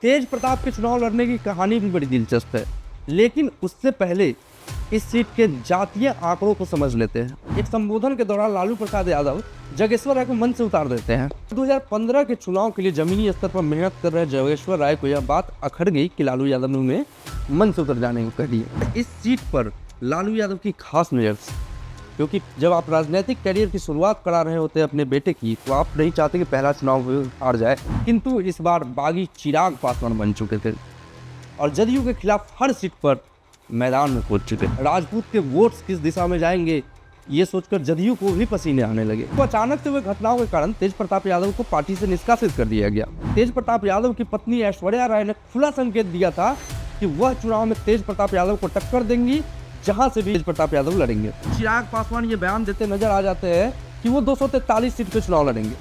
तेज प्रताप के चुनाव लड़ने की कहानी भी बड़ी दिलचस्प है, लेकिन उससे पहले इस सीट के जातीय आंकड़ों को समझ लेते हैं। एक संबोधन के दौरान लालू प्रसाद यादव जगेश्वर राय को मंच से उतार देते हैं। 2015 के चुनाव के लिए जमीनी स्तर पर मेहनत कर रहे जगेश्वर राय को यह बात अखड़ गई कि लालू यादव ने उन्हें मंच से उतर जाने को कह दिया। इस सीट पर लालू यादव की खास नज़र, क्योंकि जब आप राजनीतिक करियर की शुरुआत करा रहे होते हैं अपने बेटे की, तो आप नहीं चाहते कि पहला चुनाव हार जाए। किंतु इस बार बागी चिराग पासवान बन चुके थे और जदयू के खिलाफ हर सीट पर मैदान में कूद चुके। राजपूत के वोट्स किस दिशा में जाएंगे, ये सोचकर जदयू को भी पसीने आने लगे। तो अचानक से हुए घटनाओं के कारण तेज प्रताप यादव को पार्टी से निष्कासित कर दिया गया। तेज प्रताप यादव की पत्नी ऐश्वर्या राय ने खुला संकेत दिया था कि वह चुनाव में तेज प्रताप यादव को टक्कर देंगी, जहां से भी तेज प्रताप यादव लड़ेंगे। चिराग पासवान ये बयान देते नजर आ जाते हैं कि वो 243 सीट पे चुनाव लड़ेंगे।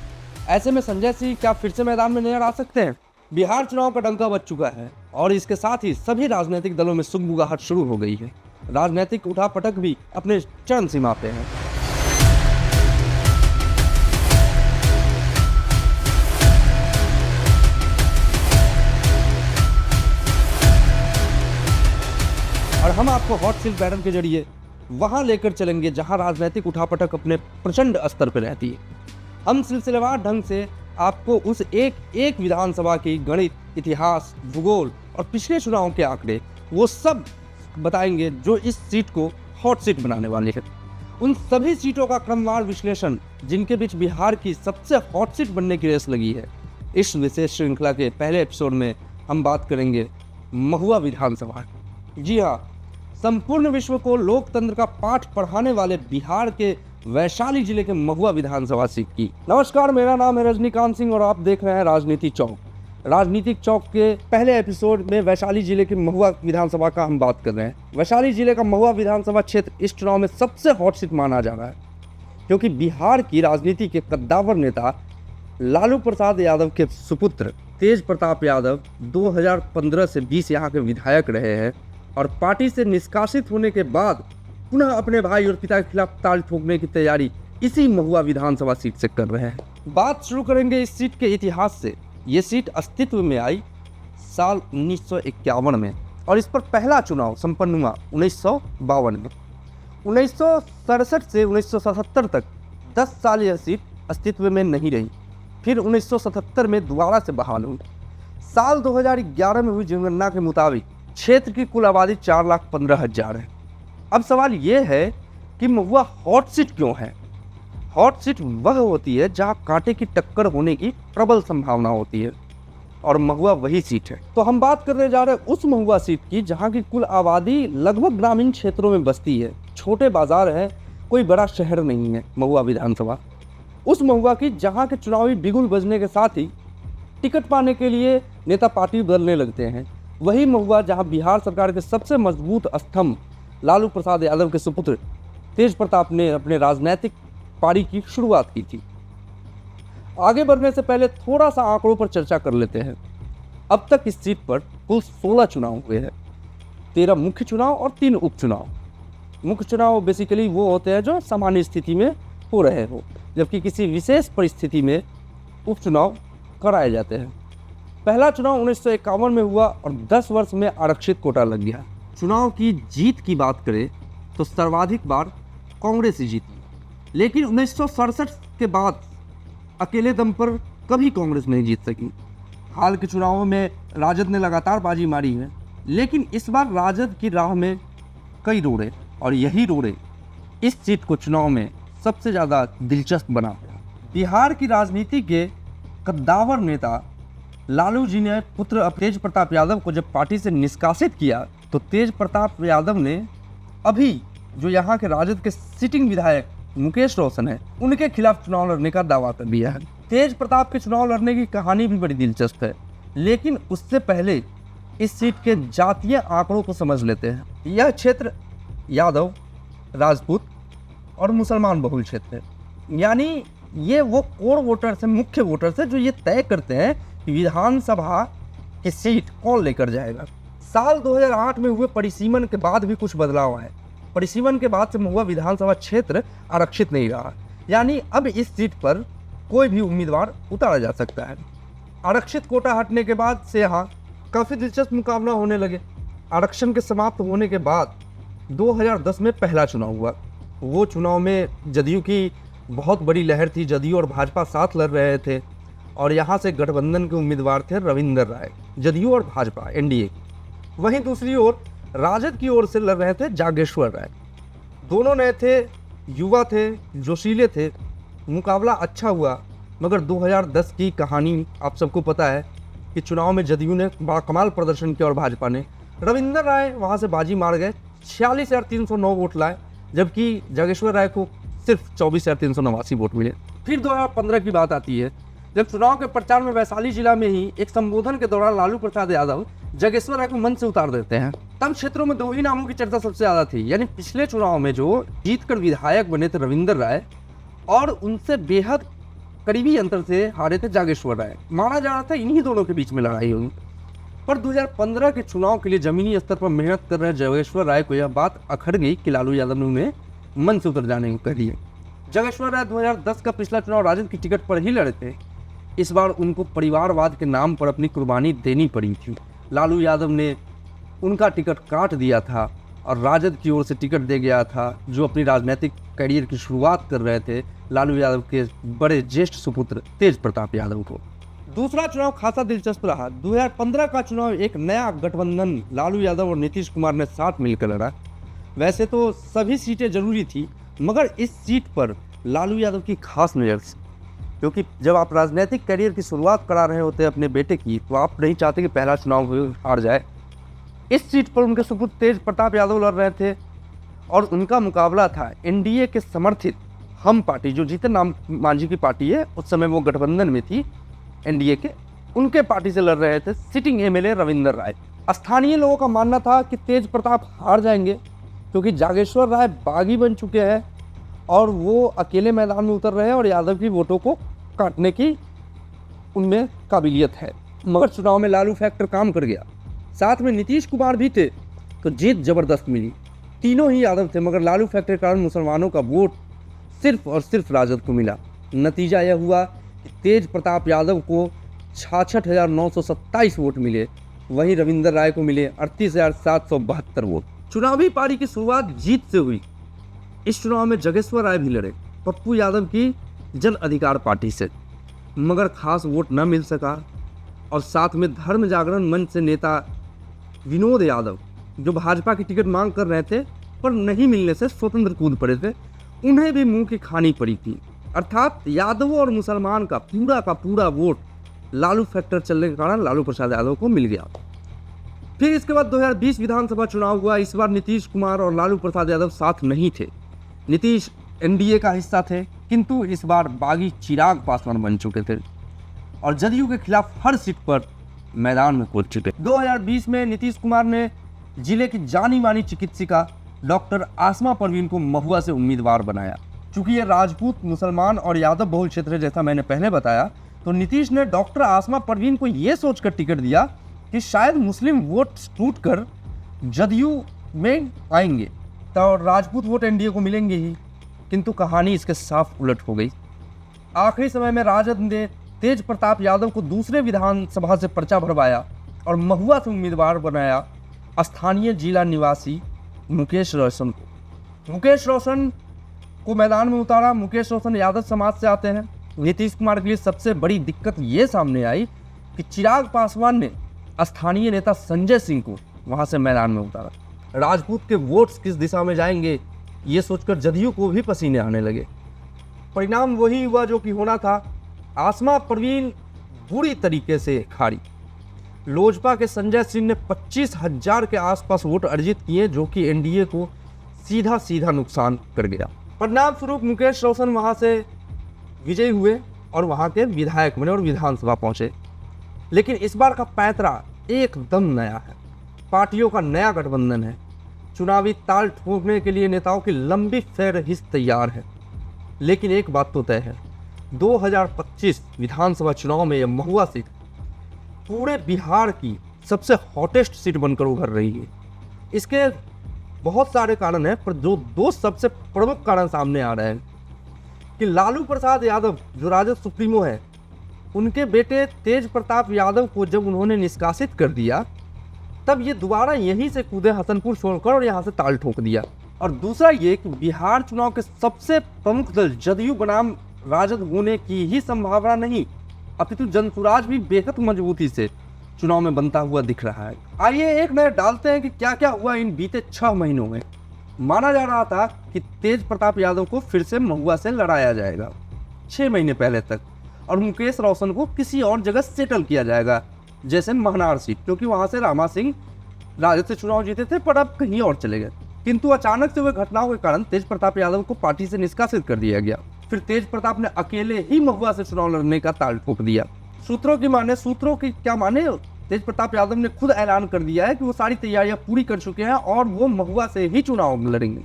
ऐसे में संजय सिंह क्या फिर से मैदान में नजर आ सकते हैं? बिहार चुनाव का डंका बज चुका है और इसके साथ ही सभी राजनीतिक दलों में सुगबुगाहट शुरू हो गई है। राजनीतिक उठापटक भी अपने चरम सीमा पे है। और हम आपको हॉट सीट बैनर के जरिए वहां लेकर चलेंगे जहां राजनीतिक उठापटक अपने प्रचंड स्तर पर रहती है। हम सिलसिलेवार ढंग से आपको उस एक विधानसभा की गणित, इतिहास, भूगोल और पिछले चुनाव के आंकड़े वो सब बताएंगे जो इस सीट को हॉट सीट बनाने वाले हैं। उन सभी सीटों का क्रमवार विश्लेषण जिनके बीच बिहार की सबसे हॉट सीट बनने की रेस लगी है। इस विशेष श्रृंखला के पहले एपिसोड में हम बात करेंगे महुआ विधानसभा। जी हाँ, संपूर्ण विश्व को लोकतंत्र का पाठ पढ़ाने वाले बिहार के वैशाली जिले के महुआ विधानसभा सीट की। नमस्कार, मेरा नाम है रजनीकांत सिंह और आप देख रहे हैं राजनीति चौक। राजनीतिक चौक के पहले एपिसोड में वैशाली जिले के महुआ विधानसभा का हम बात कर रहे हैं। वैशाली जिले का महुआ विधानसभा क्षेत्र इस चुनाव में सबसे हॉट सीट माना जा रहा है, क्योंकि बिहार की राजनीति के कद्दावर नेता लालू प्रसाद यादव के सुपुत्र तेज प्रताप यादव 2015 से 20 यहाँ के विधायक रहे हैं और पार्टी से निष्कासित होने के बाद पुनः अपने भाई और पिता के खिलाफ ताल ठोकने की तैयारी इसी महुआ विधानसभा सीट से कर रहे हैं। बात शुरू करेंगे इस सीट के इतिहास से। ये सीट अस्तित्व में आई साल 1951 में और इस पर पहला चुनाव संपन्न हुआ 1952 में। 1967 से 1977 तक 10 साल यह सीट अस्तित्व में नहीं रही। फिर 1977 में दोबारा से बहाल हुई। साल 2011 में हुई जनगणना के मुताबिक क्षेत्र की कुल आबादी 4,15,000 है। अब सवाल ये है कि महुआ हॉट सीट क्यों है? हॉट सीट वह होती है जहां कांटे की टक्कर होने की प्रबल संभावना होती है और महुआ वही सीट है। तो हम बात करने जा रहे हैं उस महुआ सीट की जहां की कुल आबादी लगभग ग्रामीण क्षेत्रों में बसती है, छोटे बाजार है, कोई बड़ा शहर नहीं है महुआ विधानसभा। उस महुआ की जहाँ के चुनावी बिगुल बजने के साथ ही टिकट पाने के लिए नेता पार्टी बदलने लगते हैं। वही महुआ जहाँ बिहार सरकार के सबसे मजबूत स्तंभ लालू प्रसाद यादव के सुपुत्र तेज प्रताप ने अपने राजनीतिक पारी की शुरुआत की थी। आगे बढ़ने से पहले थोड़ा सा आंकड़ों पर चर्चा कर लेते हैं। अब तक इस सीट पर कुल 16 चुनाव हुए हैं, 13 मुख्य चुनाव और 3 उपचुनाव। मुख्य चुनाव बेसिकली वो होते हैं जो सामान्य स्थिति में हो रहे हो, जबकि किसी विशेष परिस्थिति में उपचुनाव कराए जाते हैं। पहला चुनाव 1951 में हुआ और 10 वर्ष में आरक्षित कोटा लग गया। चुनाव की जीत की बात करें तो सर्वाधिक बार कांग्रेस ही जीती, लेकिन 1967 के बाद अकेले दम पर कभी कांग्रेस नहीं जीत सकी। हाल के चुनावों में राजद ने लगातार बाजी मारी है, लेकिन इस बार राजद की राह में कई रोड़े और यही रोड़े इस सीट को चुनाव में सबसे ज़्यादा दिलचस्प बना। बिहार की राजनीति के कद्दावर नेता लालू जी ने पुत्र तेज प्रताप यादव को जब पार्टी से निष्कासित किया तो तेज प्रताप यादव ने अभी जो यहाँ के राजद के सिटिंग विधायक मुकेश रोशन है उनके खिलाफ चुनाव लड़ने का दावा कर दिया है। तेज प्रताप के चुनाव लड़ने की कहानी भी बड़ी दिलचस्प है, लेकिन उससे पहले इस सीट के जातीय आंकड़ों को समझ लेते हैं। यह क्षेत्र यादव, राजपूत और मुसलमान बहुल क्षेत्र है, यानी ये वो कोर वोटर्स हैं, मुख्य वोटर्स हैं जो ये तय करते हैं कि विधानसभा की सीट कौन लेकर जाएगा। साल 2008 में हुए परिसीमन के बाद भी कुछ बदलाव आए। परिसीमन के बाद से महुआ विधानसभा क्षेत्र आरक्षित नहीं रहा, यानी अब इस सीट पर कोई भी उम्मीदवार उतारा जा सकता है। आरक्षित कोटा हटने के बाद से यहाँ काफ़ी दिलचस्प मुकाबला होने लगे। आरक्षण के समाप्त होने के बाद 2010 में पहला चुनाव हुआ। वो चुनाव में जदयू की बहुत बड़ी लहर थी, जदयू और भाजपा साथ लड़ रहे थे और यहाँ से गठबंधन के उम्मीदवार थे रविंदर राय, जदयू और भाजपा एनडीए। वहीं दूसरी ओर राजद की ओर से लड़ रहे थे जागेश्वर राय। दोनों नए थे, युवा थे, जोशीले थे। मुकाबला अच्छा हुआ, मगर 2010 की कहानी आप सबको पता है कि चुनाव में जदयू ने बाकमाल प्रदर्शन किया और भाजपा ने। रविंदर राय वहाँ से बाजी मार गए, 46,309 वोट लाए, जबकि जागेश्वर राय को सिर्फ 24,389 वोट मिले। फिर 2015 की बात आती है, जब चुनाव के प्रचार में वैशाली जिला में ही एक संबोधन के दौरान लालू प्रसाद यादव जागेश्वर राय को मंच से उतार देते हैं। तब क्षेत्रों में दो ही नामों की चर्चा सबसे ज्यादा थी, यानी पिछले चुनाव में जो जीतकर विधायक बने थे रविंदर राय और उनसे बेहद करीबी अंतर से हारे थे जागेश्वर राय। माना जा रहा था इन्हीं दोनों के बीच में लड़ाई होगी। पर 2015 के चुनाव के लिए जमीनी स्तर पर मेहनत कर रहे जागेश्वर राय को यह बात अखड़ गई कि लालू यादव ने उन्हें मंच से उतर जाने को कह दिया। जागेश्वर राय 2010 का पिछला चुनाव राजद की टिकट पर ही लड़े थे। इस बार उनको परिवारवाद के नाम पर अपनी कुर्बानी देनी पड़ी थी। लालू यादव ने उनका टिकट काट दिया था और राजद की ओर से टिकट दे गया था जो अपनी राजनीतिक करियर की शुरुआत कर रहे थे लालू यादव के बड़े ज्येष्ठ सुपुत्र तेज प्रताप यादव को। दूसरा चुनाव खासा दिलचस्प रहा। 2015 का चुनाव एक नया गठबंधन लालू यादव और नीतीश कुमार ने साथ मिलकर लड़ा। वैसे तो सभी सीटें जरूरी थी, मगर इस सीट पर लालू यादव की खास नज़र थी, क्योंकि जब आप राजनीतिक करियर की शुरुआत करा रहे होते अपने बेटे की, तो आप नहीं चाहते कि पहला चुनाव हार जाए। इस सीट पर उनके सुपुत्र तेज प्रताप यादव लड़ रहे थे और उनका मुकाबला था एनडीए के समर्थित हम पार्टी, जो जीतन राम मांझी की पार्टी है, उस समय वो गठबंधन में थी एनडीए के, उनके पार्टी से लड़ रहे थे सिटिंग एमएलए रविंदर राय। स्थानीय लोगों का मानना था कि तेज प्रताप हार जाएंगे क्योंकि जागेश्वर राय बागी बन चुके हैं और वो अकेले मैदान में उतर रहे हैं और यादव की वोटों को काटने की उनमें काबिलियत है। मगर चुनाव में लालू फैक्टर काम कर गया, साथ में नीतीश कुमार भी थे, तो जीत जबरदस्त मिली। तीनों ही यादव थे, मगर लालू फैक्टर के कारण मुसलमानों का वोट सिर्फ और सिर्फ राजद को मिला। नतीजा यह हुआ कि तेज प्रताप यादव को 66,927 वोट मिले, वहीं रविंदर राय को मिले 38,772 वोट। चुनावी पारी की शुरुआत जीत से हुई। इस चुनाव में जागेश्वर राय भी लड़े पप्पू यादव की जन अधिकार पार्टी से, मगर खास वोट न मिल सका और साथ में धर्म जागरण मंच से नेता विनोद यादव, जो भाजपा की टिकट मांग कर रहे थे पर नहीं मिलने से स्वतंत्र कूद पड़े थे, उन्हें भी मुंह की खानी पड़ी थी। अर्थात यादवों और मुसलमान का पूरा वोट लालू फैक्टर चलने के कारण लालू प्रसाद यादव को मिल गया। फिर इसके बाद 2020 विधानसभा चुनाव हुआ। इस बार नीतीश कुमार और लालू प्रसाद यादव साथ नहीं थे। नीतीश एनडीए का हिस्सा थे, किंतु इस बार बागी चिराग पासवान बन चुके थे और जदयू के खिलाफ हर सीट पर मैदान में कूद चुके। 2020 में नीतीश कुमार ने जिले की जानी मानी चिकित्सिका डॉक्टर आसमा परवीन को महुआ से उम्मीदवार बनाया। चूंकि ये राजपूत, मुसलमान और यादव बहुल क्षेत्र है, जैसा मैंने पहले बताया, तो नीतीश ने डॉक्टर आसमा परवीन को ये सोचकर टिकट दिया कि शायद मुस्लिम वोट टूटकर जदयू में आएंगे तो राजपूत वोट एनडीए को मिलेंगे ही, किंतु कहानी इसके साफ उलट हो गई। आखिरी समय में राजद ने तेज प्रताप यादव को दूसरे विधानसभा से पर्चा भरवाया और महुआ से उम्मीदवार बनाया स्थानीय जिला निवासी मुकेश रोशन को। मुकेश रोशन को मैदान में उतारा। मुकेश रोशन यादव समाज से आते हैं। नीतीश कुमार के लिए सबसे बड़ी दिक्कत ये सामने आई कि चिराग पासवान ने स्थानीय नेता संजय सिंह को वहां से मैदान में उतारा। राजपूत के वोट्स किस दिशा में जाएंगे ये सोचकर जदयू को भी पसीने आने लगे। परिणाम वही हुआ जो कि होना था। आसमा परवीन बुरी तरीके से हारी। लोजपा के संजय सिंह ने 25,000 के आसपास वोट अर्जित किए, जो कि एनडीए को सीधा नुकसान कर गया। परिणाम स्वरूप मुकेश रोशन वहां से विजयी हुए और वहां के विधायक बने और विधानसभा पहुंचे। लेकिन इस बार का पैंतरा एकदम नया है। पार्टियों का नया गठबंधन है। चुनावी ताल ठोकने के लिए नेताओं की लंबी फहरिस्त तैयार है। लेकिन एक बात तो तय है, 2025 विधानसभा चुनाव में यह महुआ सीट पूरे बिहार की सबसे हॉटेस्ट सीट बनकर उभर रही है। इसके बहुत सारे कारण हैं, पर जो दो सबसे प्रमुख कारण सामने आ रहे हैं कि लालू प्रसाद यादव जो राजद सुप्रीमो है, उनके बेटे तेज प्रताप यादव को जब उन्होंने निष्कासित कर दिया, तब ये दोबारा यहीं से कूदे हसनपुर छोड़कर और यहाँ से ताल ठोक दिया। और दूसरा ये कि बिहार चुनाव के सबसे प्रमुख दल जदयू बनाम राजद होने की ही संभावना नहीं, अपितु जनसुराज भी बेहद मजबूती से चुनाव में बनता हुआ दिख रहा है। आइए एक नजर डालते हैं कि क्या क्या हुआ इन बीते 6 महीनों में। माना जा रहा था कि तेज प्रताप यादव को फिर से महुआ से लड़ाया जाएगा 6 महीने पहले तक, और मुकेश रोशन को किसी और जगह सेटल किया जाएगा, जैसे महनार सीट, क्योंकि वहां से रामा सिंह राजद से चुनाव जीते थे पर अब कहीं और चले गए। किंतु अचानक से हुए घटनाओं के कारण तेज प्रताप यादव को पार्टी से निष्कासित कर दिया गया। फिर तेज प्रताप ने अकेले ही महुआ से चुनाव लड़ने का ताल ठोक दिया। सूत्रों की क्या माने, तेज प्रताप यादव ने खुद ऐलान कर दिया है कि वो सारी तैयारियां पूरी कर चुके हैं और वो महुआ से ही चुनाव लड़ेंगे।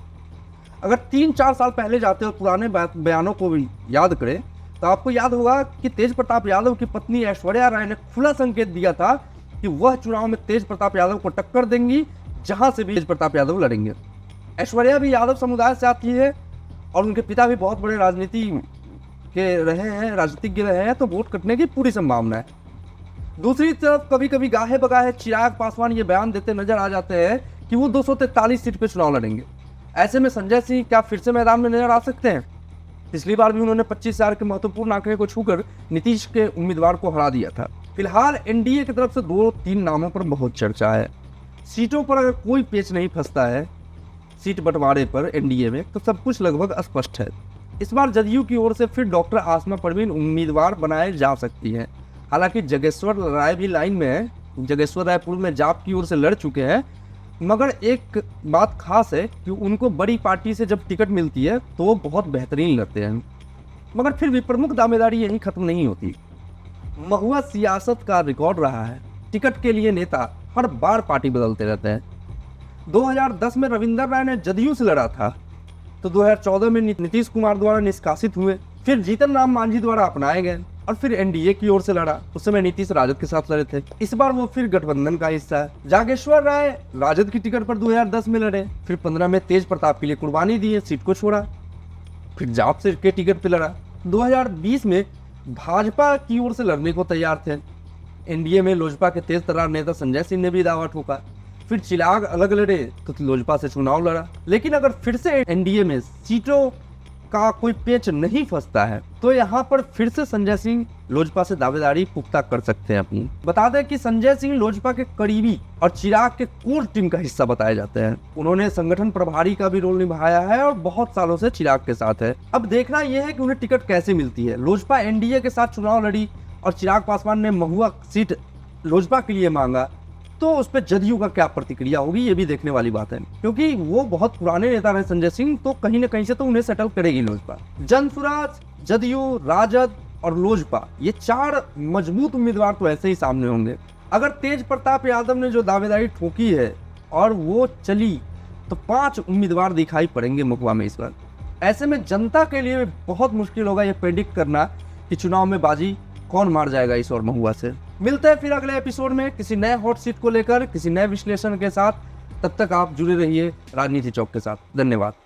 अगर 3-4 साल पहले जाते और पुराने बयानों को भी याद करें तो आपको याद होगा कि तेज प्रताप यादव की पत्नी ऐश्वर्या राय ने खुला संकेत दिया था कि वह चुनाव में तेज प्रताप यादव को टक्कर देंगी, जहां से भी तेज प्रताप यादव लड़ेंगे। ऐश्वर्या भी यादव समुदाय से आती है और उनके पिता भी बहुत बड़े राजनीतिज्ञ रहे हैं, तो वोट कटने की पूरी संभावना है। दूसरी तरफ कभी कभी गाहे बगाहे चिराग पासवान ये बयान देते नजर आ जाते हैं कि वो 243 सीट पे चुनाव लड़ेंगे। ऐसे में संजय सिंह क्या फिर से मैदान में नजर आ सकते हैं? पिछली बार भी उन्होंने 25,000 के महत्वपूर्ण आंकड़े को छूकर नीतीश के उम्मीदवार को हरा दिया था। फिलहाल एनडीए की तरफ से 2-3 नामों पर बहुत चर्चा है। सीटों पर अगर कोई पेच नहीं फंसता है सीट बंटवारे पर एनडीए में, तो सब कुछ लगभग स्पष्ट है। इस बार जदयू की ओर से फिर डॉक्टर आसमा परवीन उम्मीदवार बनाए जा सकती हैं। हालांकि जगेश्वर राय भी लाइन में है। जगेश्वर राय पूर्व में जाप की ओर से लड़ चुके हैं, मगर एक बात खास है कि उनको बड़ी पार्टी से जब टिकट मिलती है तो वो बहुत बेहतरीन लड़ते हैं। मगर फिर भी प्रमुख दावेदारी यही खत्म नहीं होती। महुआ सियासत का रिकॉर्ड रहा है, टिकट के लिए नेता हर बार पार्टी बदलते रहते हैं। 2010 में रविंदर राय ने जदयू से लड़ा था, तो 2014 में नीतीश कुमार द्वारा निष्कासित हुए, फिर जीतन राम मांझी द्वारा अपनाए गए और फिर एनडीए की ओर से लड़ा। उस समय नीतीश राजद के साथ लड़े थे। इस बार वो फिर गठबंधन का हिस्सा है। जागेश्वर राय राजद की टिकट पर 2010 में लड़े, फिर 15 में तेज प्रताप के लिए कुर्बानी दी, सीट को छोड़ा, फिर जाप से के टिकट पर लड़ा। 2020 में भाजपा की ओर से लड़ने को तैयार थे। एनडीए में लोजपा के तेज तर्रार नेता संजय सिंह ने भी दावा ठोका। फिर चिराग अलग लड़े तो लोजपा से चुनाव लड़ा। लेकिन अगर फिर से एनडीए में सीटों का कोई पेच नहीं फंसता है तो यहाँ पर फिर से संजय सिंह लोजपा से दावेदारी पुख्ता कर सकते हैं अपनी। बता दें कि संजय सिंह लोजपा के करीबी और चिराग के कोर टीम का हिस्सा बताए जाते हैं। उन्होंने संगठन प्रभारी का भी रोल निभाया है और बहुत सालों से चिराग के साथ है। अब देखना यह है कि उन्हें टिकट कैसे मिलती है। लोजपा एनडीए के साथ चुनाव लड़ी और चिराग पासवान ने महुआ सीट लोजपा के लिए मांगा, तो उस पर जदयू का क्या प्रतिक्रिया होगी ये भी देखने वाली बात है, क्योंकि वो बहुत पुराने नेता रहे संजय सिंह, तो कहीं ना कहीं से तो उन्हें सेटल करेगी लोजपा। जनसुराज, जदयू, राजद और लोजपा, ये 4 मजबूत उम्मीदवार तो ऐसे ही सामने होंगे। अगर तेज प्रताप यादव ने जो दावेदारी ठोकी है और वो चली तो 5 उम्मीदवार दिखाई पड़ेंगे महुआ में इस बार। ऐसे में जनता के लिए बहुत मुश्किल होगा ये प्रेडिक्ट करना कि चुनाव में बाजी कौन मार जाएगा इस और महुआ से। मिलते हैं फिर अगले एपिसोड में किसी नए हॉट सीट को लेकर, किसी नए विश्लेषण के साथ। तब तक आप जुड़े रहिए राजनीति चौक के साथ। धन्यवाद।